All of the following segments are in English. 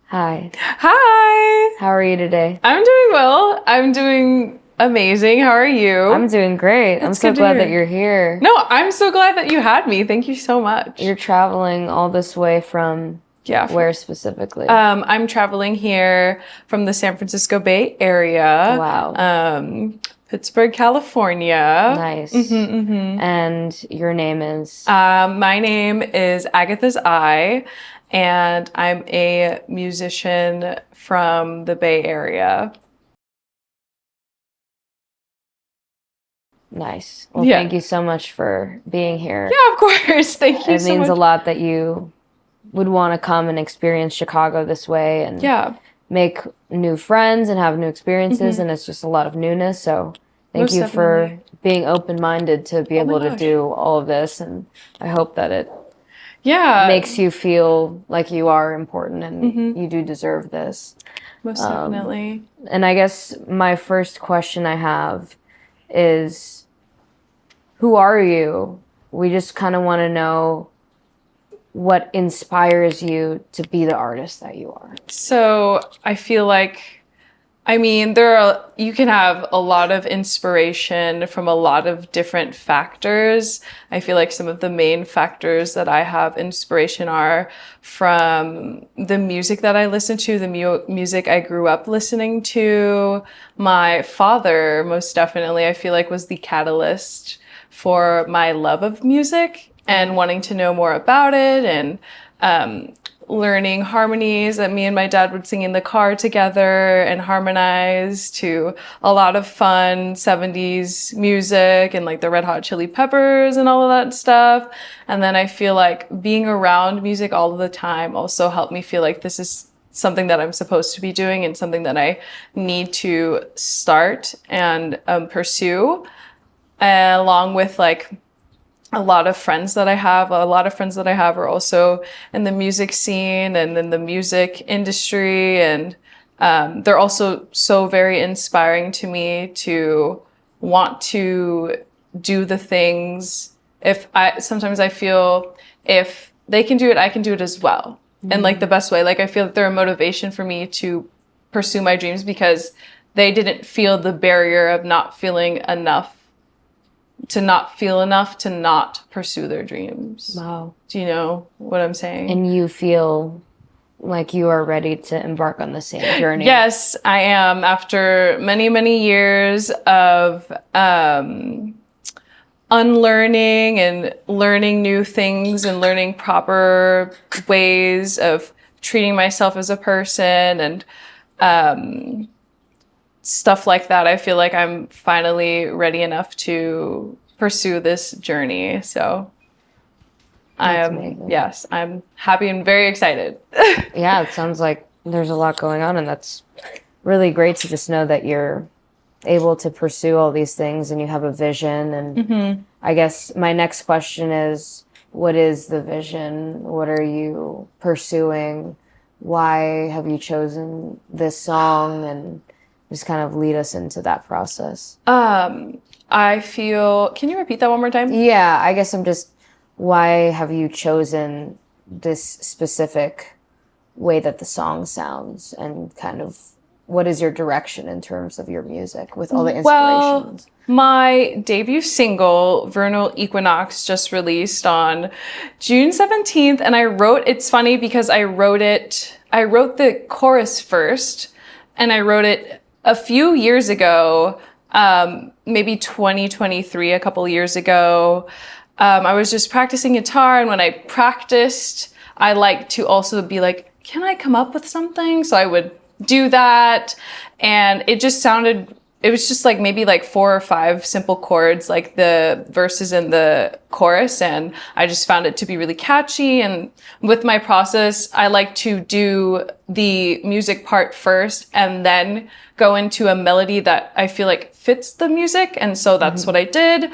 Hi. Hi! How are you today? I'm doing well. I'm doing amazing. How are you? I'm doing great. I'm It's so good to glad that hear. you're here. No, I'm so glad that you had me. Thank you so much. You're traveling all this way from Yeah. where specifically? I'm traveling here from the San Francisco Bay Area. Wow. Pittsburgh, California. Nice. Mm-hmm. And your name is? My name is Agathas Eye, and I'm a musician from the Bay Area. Nice. Well, Yeah. thank you so much for being here. Yeah, of course. Thank you It so means a much. lot that you would want to come and experience Chicago this way and Yeah. make new friends and have new experiences, and it's just a lot of newness. So thank Most you for definitely. being open-minded to be Oh my able to gosh. do all of this, and I hope that it Yeah. makes you feel like you are important and you do deserve this. Most definitely. And I guess my first question I have is, who are you? We just kind of want to know what inspires you to be the artist that you are. So I feel like, you can have a lot of inspiration from a lot of different factors. I feel like some of the main factors that I have inspiration are from the music that I listen to, the music I grew up listening to. My father, most definitely, I feel like was the catalyst for my love of music and wanting to know more about it, and learning harmonies that me and my dad would sing in the car together and harmonize to a lot of fun 70s music and like the Red Hot Chili Peppers and all of that stuff. And then I feel like being around music all of the time also helped me feel like this is something that I'm supposed to be doing and something that I need to start and pursue, along with like a lot of friends that I have are also in the music scene and in the music industry. And they're also so very inspiring to me to want to do the things. Sometimes I feel if they can do it, I can do it as well. And like the best way, like I feel that they're a motivation for me to pursue my dreams because they didn't feel the barrier of not feeling enough to not pursue their dreams. Wow. Do you know what I'm saying? And you feel like you are ready to embark on the same journey. Yes, I am. After many, many years of unlearning and learning new things and learning proper ways of treating myself as a person and stuff like that, I feel like I'm finally ready enough to pursue this journey. So I'm happy and very excited. Yeah, it sounds like there's a lot going on, and that's really great to just know that you're able to pursue all these things and you have a vision. And I guess my next question is, what is the vision? What are you pursuing? Why have you chosen this song? And just kind of lead us into that process. I feel, can you repeat that one more time? Yeah, I guess why have you chosen this specific way that the song sounds, and kind of what is your direction in terms of your music with all the inspirations? Well, my debut single, Vernal Equinox, just released on June 17th, and it's funny because I wrote the chorus first, and I wrote it a few years ago, maybe 2023, a couple years ago. I was just practicing guitar, and when I practiced, I like to also be like, can I come up with something? So I would do that, and it was just like maybe like 4 or 5 simple chords, like the verses and the chorus, and I just found it to be really catchy. And with my process, I like to do the music part first and then go into a melody that I feel like fits the music, and so that's what I did.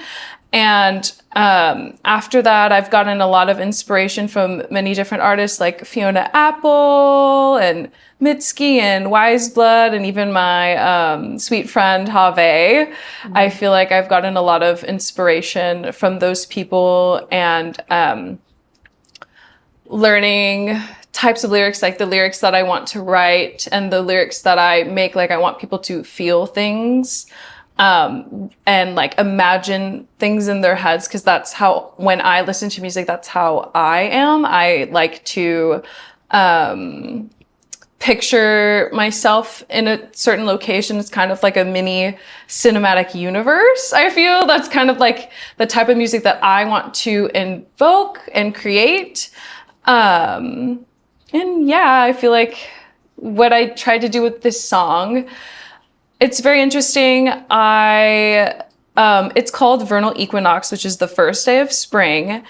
And after that, I've gotten a lot of inspiration from many different artists like Fiona Apple and Mitski and Wise Blood, and even my sweet friend Have. I feel like I've gotten a lot of inspiration from those people, and learning types of lyrics, like the lyrics that I want to write and the lyrics that I make, like I want people to feel things and like imagine things in their heads, because that's how, when I listen to music, that's how I am. I like to picture myself in a certain location. It's kind of like a mini cinematic universe. I feel that's kind of like the type of music that I want to invoke and create. And yeah, I feel like what I tried to do with this song, it's very interesting. It's called Vernal Equinox, which is the first day of spring.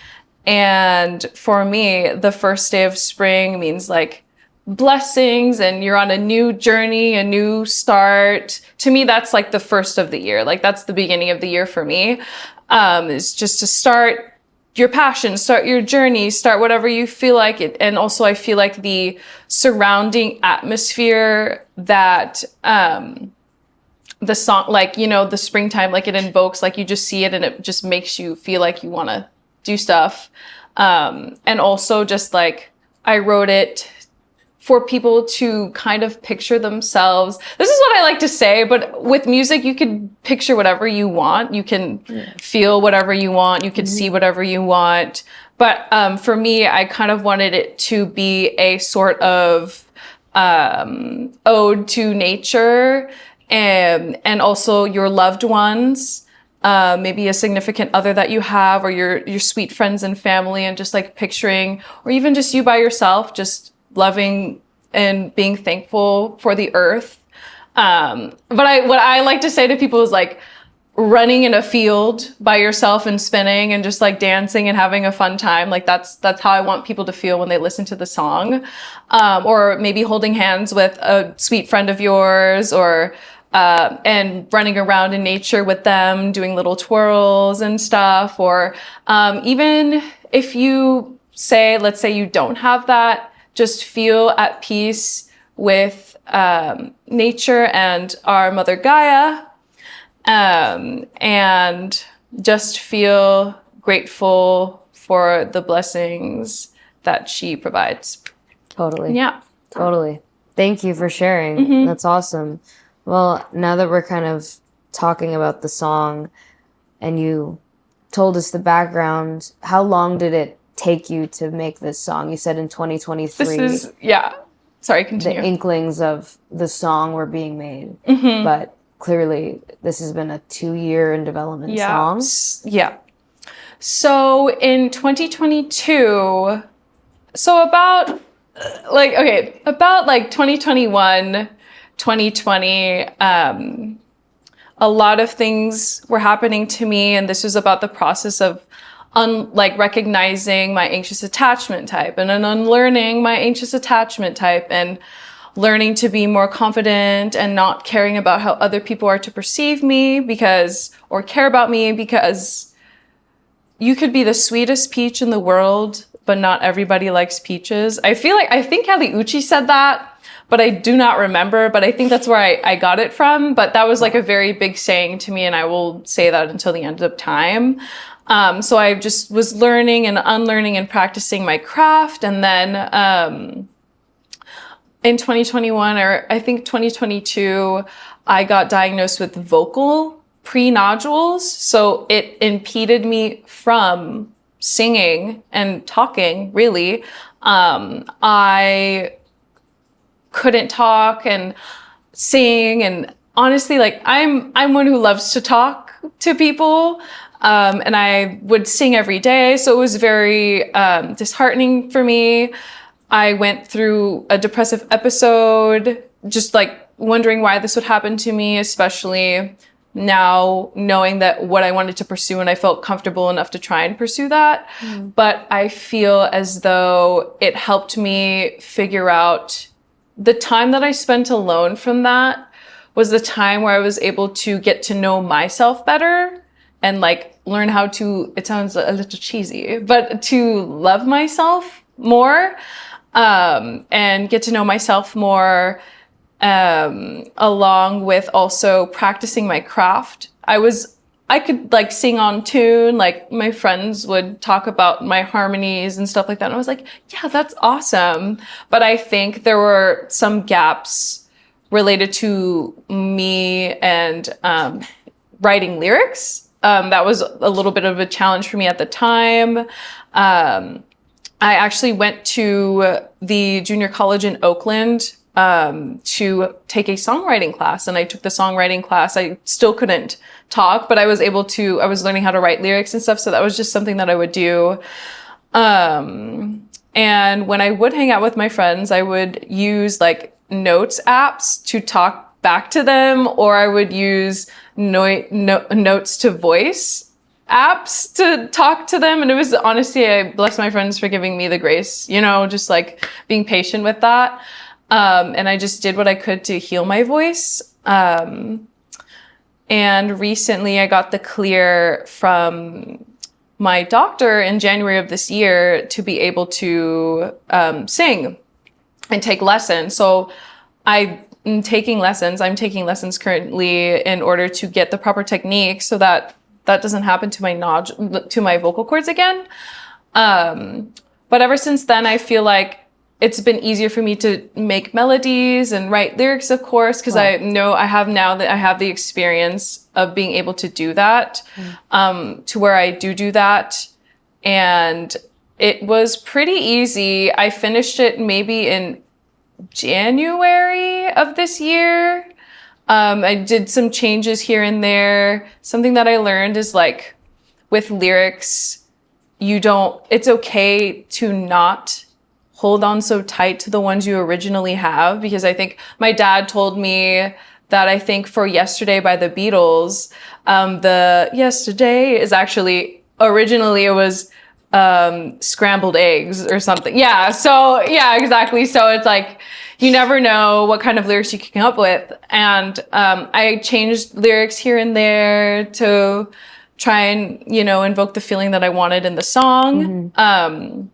And for me, the first day of spring means like blessings and you're on a new journey, a new start. To me, that's like the first of the year. Like that's the beginning of the year for me, is just to start your passion, start your journey, start whatever you feel like it. And also I feel like the surrounding atmosphere that, the song, like, you know, the springtime, like it invokes, like you just see it and it just makes you feel like you want to do stuff. And also just like, I wrote it for people to kind of picture themselves. This is what I like to say, but with music, you can picture whatever you want. You can feel whatever you want. You can see whatever you want. But for me, I kind of wanted it to be a sort of ode to nature and also your loved ones, maybe a significant other that you have, or your sweet friends and family, and just like picturing, or even just you by yourself, just loving and being thankful for the earth. But what I like to say to people is like running in a field by yourself and spinning and just like dancing and having a fun time. Like that's how I want people to feel when they listen to the song. Or maybe holding hands with a sweet friend of yours, or and running around in nature with them, doing little twirls and stuff. Or even if you say, let's say you don't have that, just feel at peace with nature and our Mother Gaia, and just feel grateful for the blessings that she provides. Totally. Yeah. Totally. Thank you for sharing. That's awesome. Well, now that we're kind of talking about the song and you told us the background, how long did it take you to make this song? You said in 2023. This is, yeah. Sorry, continue. The inklings of the song were being made. But clearly this has been a 2-year in development song. Yeah. So in 2022, so about 2021, 2020, a lot of things were happening to me, and this was about the process of recognizing my anxious attachment type and then unlearning my anxious attachment type and learning to be more confident and not caring about how other people are to perceive me or care about me, because you could be the sweetest peach in the world, but not everybody likes peaches. I think Kali Uchis said that, but I do not remember, but I think that's where I got it from. But that was like a very big saying to me, and I will say that until the end of time. So I just was learning and unlearning and practicing my craft. And then in 2021, or I think 2022, I got diagnosed with vocal pre-nodules. So it impeded me from singing and talking, really. I couldn't talk and sing, and honestly, like I'm one who loves to talk to people, and I would sing every day, so it was very disheartening for me. I went through a depressive episode, just like wondering why this would happen to me, especially now knowing that what I wanted to pursue, and I felt comfortable enough to try and pursue that. But I feel as though it helped me figure out the time that I spent alone from that was the time where I was able to get to know myself better and like learn how to, it sounds a little cheesy, but to love myself more, and get to know myself more, along with also practicing my craft. I was I could like sing on tune. Like my friends would talk about my harmonies and stuff like that. And I was like, yeah, that's awesome. But I think there were some gaps related to me and writing lyrics. That was a little bit of a challenge for me at the time. I actually went to the junior college in Oakland to take a songwriting class, and I took the songwriting class. I still couldn't talk, but I was learning how to write lyrics and stuff. So that was just something that I would do. And when I would hang out with my friends, I would use like notes apps to talk back to them, or I would use notes to voice apps to talk to them. And it was honestly, I bless my friends for giving me the grace, just like being patient with that. And I just did what I could to heal my voice. And recently I got the clear from my doctor in January of this year to be able to sing and take lessons. So I'm taking lessons currently in order to get the proper technique so that doesn't happen to my vocal cords again. But ever since then, I feel like it's been easier for me to make melodies and write lyrics, of course, because I know I have the experience of being able to do that, to where I do that. And it was pretty easy. I finished it maybe in January of this year. I did some changes here and there. Something that I learned is like with lyrics, it's okay to not hold on so tight to the ones you originally have, because I think my dad told me that I think for Yesterday by the Beatles, the Yesterday is actually, originally it was scrambled eggs or something. Yeah. So yeah, exactly. So it's like, you never know what kind of lyrics you can come up with. And I changed lyrics here and there to try and, invoke the feeling that I wanted in the song. Mm-hmm.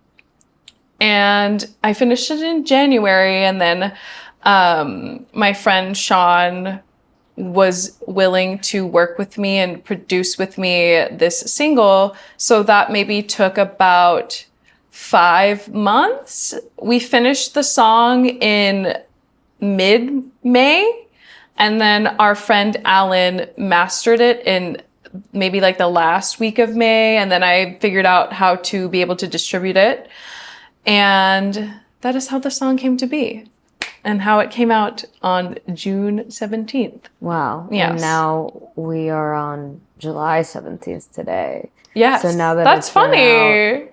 And I finished it in January. And then my friend Sean was willing to work with me and produce with me this single. So that maybe took about 5 months. We finished the song in mid-May, and then our friend Alan mastered it in maybe like the last week of May, and then I figured out how to be able to distribute it. And that is how the song came to be and how it came out on June 17th. Wow. Yes. And now we are on July 17th today. Yes. So now that that's funny.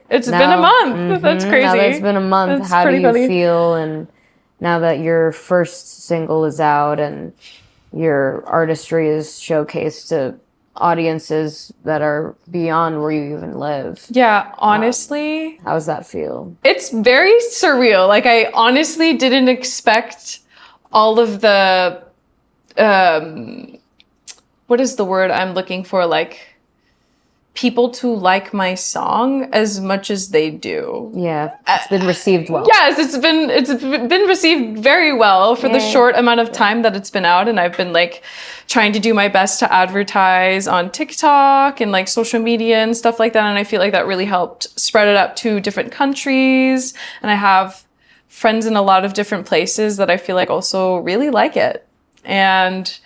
It's been a month. Mm-hmm, that's crazy. Now that it's been a month, that's how do you funny. feel? And now that your first single is out and your artistry is showcased to audiences that are beyond where you even live. Yeah, honestly. How does that feel? It's very surreal. Like, I honestly didn't expect all of the, what is the word I'm looking for? Like, people to like my song as much as they do. Yeah, it's been received well. Yes, it's been received very well for the short amount of time that it's been out, and I've been like trying to do my best to advertise on TikTok and like social media and stuff like that, and I feel like that really helped spread it up to different countries, and I have friends in a lot of different places that I feel like also really like it, and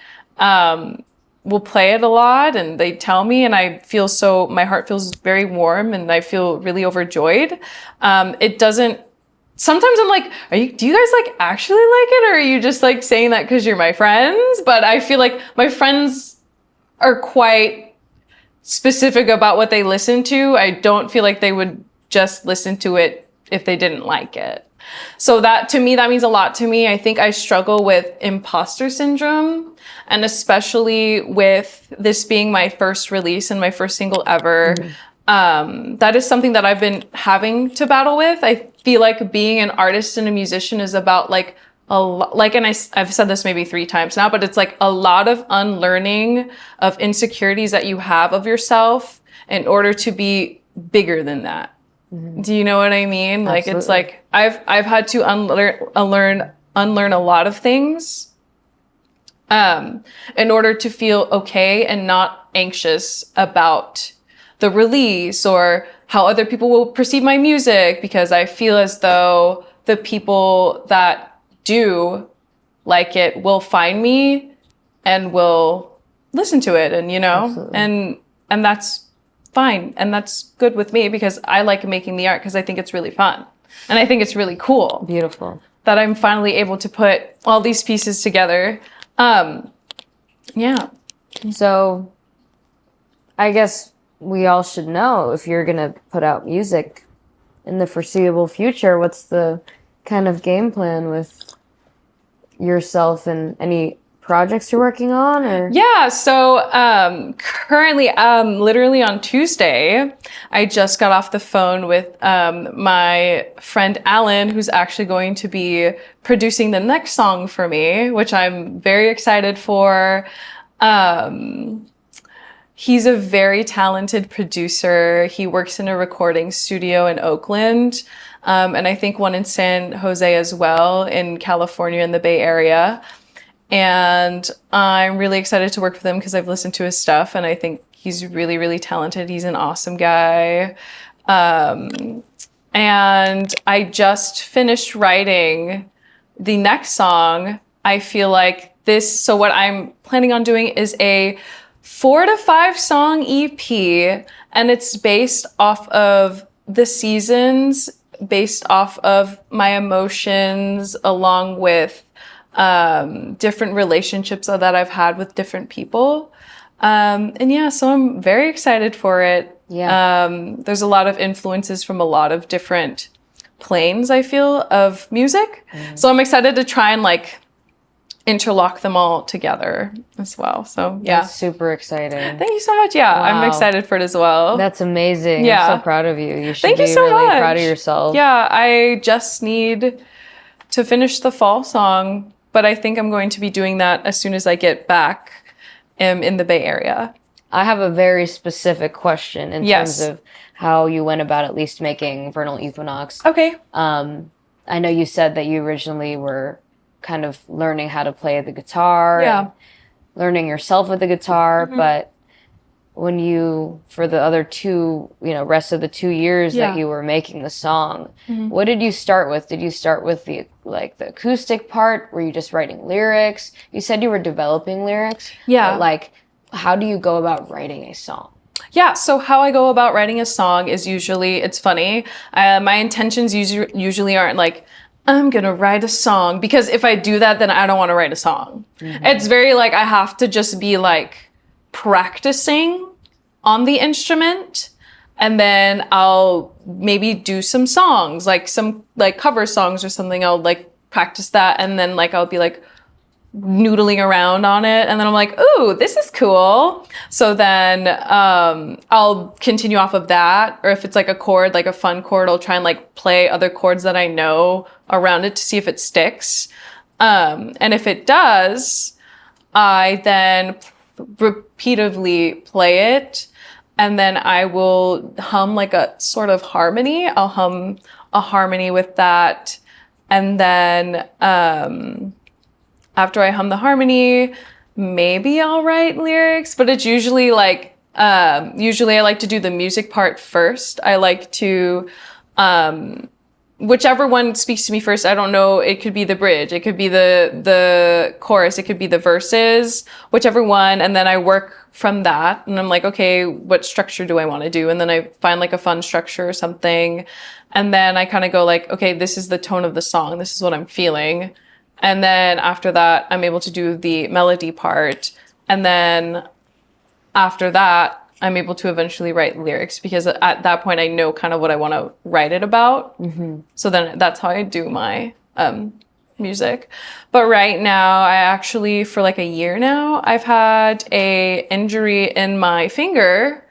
will play it a lot, and they tell me, and my heart feels very warm, and I feel really overjoyed. Sometimes I'm like, do you guys like actually like it? Or are you just like saying that because you're my friends? But I feel like my friends are quite specific about what they listen to. I don't feel like they would just listen to it if they didn't like it. So that means a lot to me. I think I struggle with imposter syndrome, and especially with this being my first release and my first single ever. That is something that I've been having to battle with. I feel like being an artist and a musician is about like and I've said this maybe 3 times now, but it's like a lot of unlearning of insecurities that you have of yourself in order to be bigger than that. Do you know what I mean? Like, it's like I've had to unlearn a lot of things in order to feel okay and not anxious about the release or how other people will perceive my music, because I feel as though the people that do like it will find me and will listen to it, and Absolutely. and that's fine, and that's good with me, because I like making the art because I think it's really fun, and I think it's really cool. Beautiful. That I'm finally able to put all these pieces together. Yeah. So I guess we all should know, if you're going to put out music in the foreseeable future, what's the kind of game plan with yourself and any projects you're working on? Or Yeah, so currently, literally on Tuesday, I just got off the phone with my friend Alan, who's actually going to be producing the next song for me, which I'm very excited for. He's a very talented producer. He works in a recording studio in Oakland, and I think one in San Jose as well, in California, in the Bay Area. And I'm really excited to work with him because I've listened to his stuff, and I think he's really, really talented. He's an awesome guy. And I just finished writing the next song. I feel like so what I'm planning on doing is a 4 to 5 song EP, and it's based off of the seasons, based off of my emotions, along with different relationships that I've had with different people. And yeah, so I'm very excited for it. Yeah. There's a lot of influences from a lot of different planes, I feel, of music. So I'm excited to try and like interlock them all together as well. So yeah. That's super exciting. Thank you so much. Yeah, Wow. I'm excited for it as well. That's amazing. Yeah. I'm so proud of you. You should Thank be you so really much. proud of yourself. Yeah, I just need to finish the fall song, but I think I'm going to be doing that as soon as I get back in the Bay Area. I have a very specific question in Yes. terms of how you went about at least making Vernal Equinox. Okay. I know you said that you originally were kind of learning how to play the guitar, Yeah. and learning yourself with the guitar, but when you, for the other rest of the 2 years Yeah. that you were making the song, what did you start with? Did you start with the acoustic part? Were you just writing lyrics? You said you were developing lyrics. Yeah. But like, how do you go about writing a song? Yeah, so how I go about writing a song is usually, it's funny, my intentions usually aren't like, I'm gonna write a song, because if I do that, then I don't want to write a song. It's very like, I have to just be like practicing on the instrument, and then I'll maybe do some songs, like some like cover songs or something. I'll like practice that, and then like I'll be like noodling around on it, and then I'm like, ooh, this is cool. So then I'll continue off of that, or if it's like a chord, like a fun chord, I'll try and like play other chords that I know around it to see if it sticks. And if it does, I then repeatedly play it, and then I will hum like a sort of harmony. I'll hum a harmony with that, and then after I hum the harmony, maybe I'll write lyrics, but it's usually like, usually I like to do the music part first. I like to, whichever one speaks to me first. I don't know, it could be the bridge, it could be the chorus, it could be the verses, whichever one, and then I work from that, and I'm like, okay, what structure do I want to do? And then I find like a fun structure or something, and then I kind of go like, okay, this is the tone of the song, this is what I'm feeling. And then after that, I'm able to do the melody part. And then after that, I'm able to eventually write lyrics, because at that point, I know kind of what I want to write it about. So then that's how I do my music. But right now, I actually, for like a year now, I've had a injury in my finger.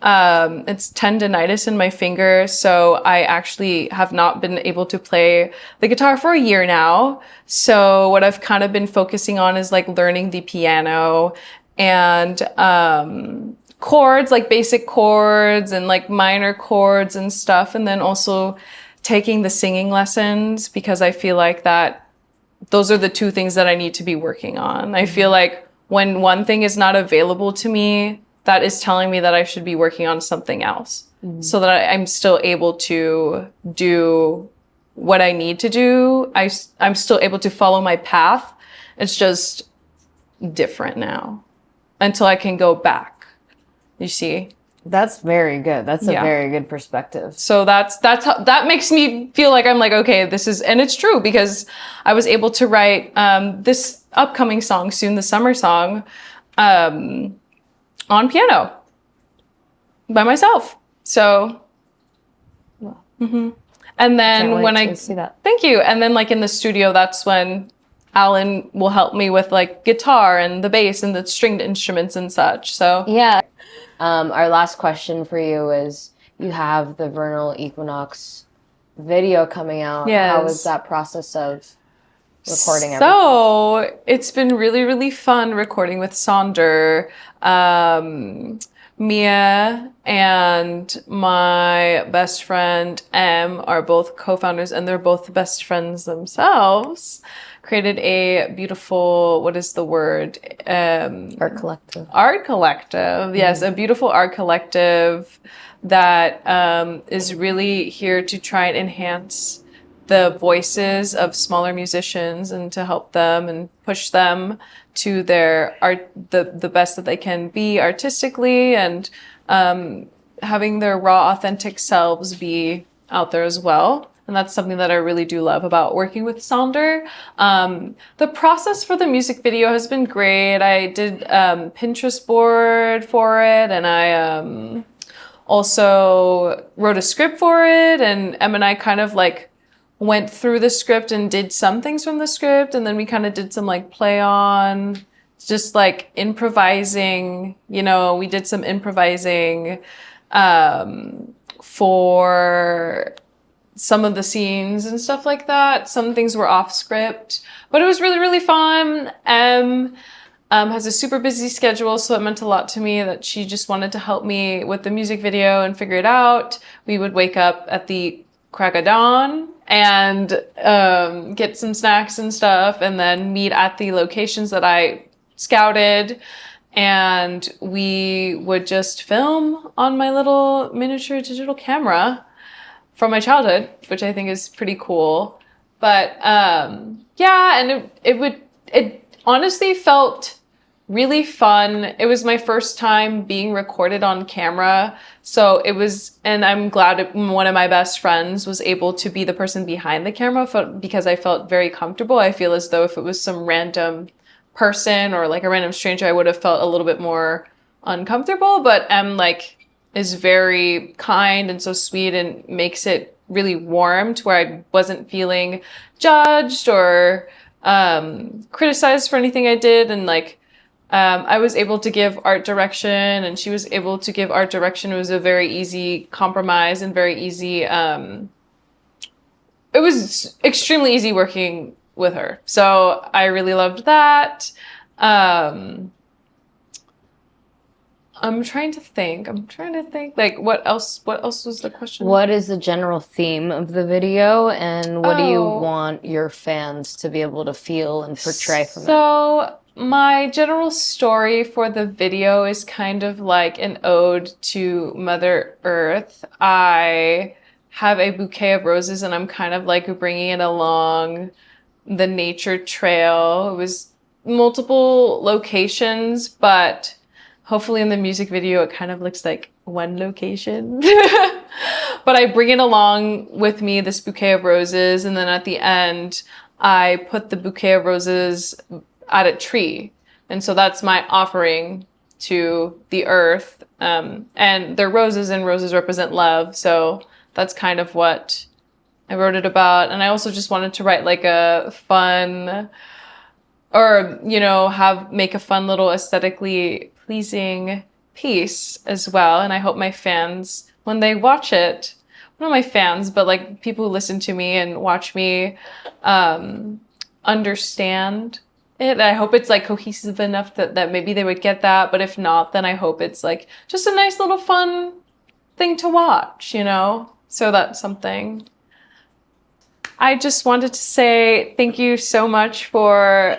It's tendonitis in my finger, so I actually have not been able to play the guitar for a year now. So what I've kind of been focusing on is like learning the piano and chords, like basic chords and like minor chords and stuff, and then also taking the singing lessons, because I feel like that those are the two things that I need to be working on. I feel like when one thing is not available to me, that is telling me that I should be working on something else, so that I'm still able to do what I need to do. I'm still able to follow my path. It's just different now until I can go back. You see? That's very good. That's a very good perspective. So that makes me feel like I'm like, okay, this is, and it's true, because I was able to write this upcoming song soon, the summer song, on piano by myself. So, and then when I see that. Thank you. And then like in the studio, that's when Alan will help me with like guitar and the bass and the stringed instruments and such. So yeah. Our last question for you is, you have the Vernal Equinox video coming out. Yes. How was that process of recording everything? So it's been really, really fun recording with Sonder. Mia and my best friend Em are both co-founders, and they're both best friends themselves. Created a beautiful, what is the word? Art collective. Art collective. Yes, a beautiful art collective that is really here to try and enhance the voices of smaller musicians and to help them and push them to their art, the best that they can be artistically, and having their raw, authentic selves be out there as well. And that's something that I really do love about working with Sonder. The process for the music video has been great. I did Pinterest board for it, and I also wrote a script for it, and Em and I kind of like went through the script and did some things from the script, and then we kind of did some like play on, just like improvising, you know, we did some improvising for some of the scenes and stuff like that. Some things were off script, but it was really, really fun. Has a super busy schedule, so it meant a lot to me that she just wanted to help me with the music video and figure it out. We would wake up at the crack of dawn and get some snacks and stuff, and then meet at the locations that I scouted, and we would just film on my little miniature digital camera from my childhood, which I think is pretty cool. But yeah, and it honestly felt really fun. It was my first time being recorded on camera. So it was, and I'm glad one of my best friends was able to be the person behind the camera, because I felt very comfortable. I feel as though if it was some random person or like a random stranger, I would have felt a little bit more uncomfortable. But like is very kind and so sweet, and makes it really warm to where I wasn't feeling judged or criticized for anything I did. And like I was able to give art direction, and she was able to give art direction. It was a very easy compromise and very easy. It was extremely easy working with her. So I really loved that. I'm trying to think like what else was the question? What is the general theme of the video, and what do you want your fans to be able to feel and portray from it? So my general story for the video is kind of like an ode to Mother Earth. I have a bouquet of roses, and I'm kind of like bringing it along the nature trail. It was multiple locations, but hopefully in the music video, it kind of looks like one location. But I bring it along with me, this bouquet of roses. And then at the end, I put the bouquet of roses at a tree. And so that's my offering to the earth. And they're roses, and roses represent love. So that's kind of what I wrote it about. And I also just wanted to write like a fun, or, you know, make a fun little aesthetically pleasing piece as well. And I hope my fans, when they watch it, not my fans, but like people who listen to me and watch me, understand it. I hope it's like cohesive enough that maybe they would get that. But if not, then I hope it's like just a nice little fun thing to watch, you know? So that's something. I just wanted to say thank you so much for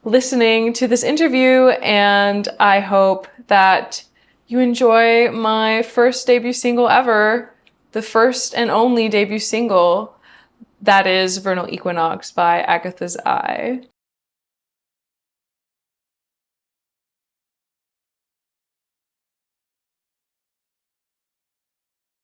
listening to this interview, and I hope that you enjoy my first debut single ever, the first and only debut single, that is Vernal Equinox by Agathas Eye.